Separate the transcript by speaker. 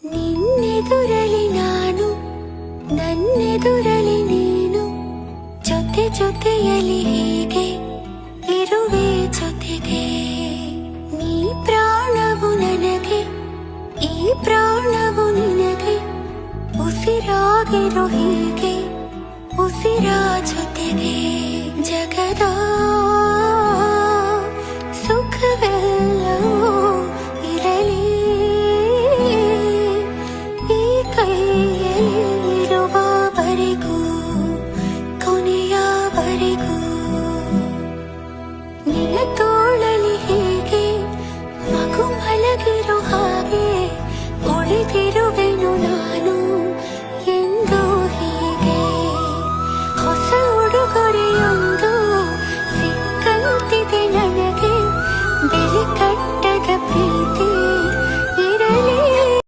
Speaker 1: ನಿನ್ನೆದುರಲಿ ನಾನು, ನನ್ನೆದುರಲಿ ನೀನು, ಜೊತೆ ಜೊತೆಯಲಿ ಹೀಗೆ ಇರುವೆ ಜೊತೆಗೆ. ನೀ ಪ್ರಾಣವು ನನಗೆ, ಈ ಪ್ರಾಣವು ನಿನಗೆ, ಉಸಿರಾಗಿರೋ ಹೀಗೆ ಉಸಿರ ಜೊತೆಗೆ. ಜಗದ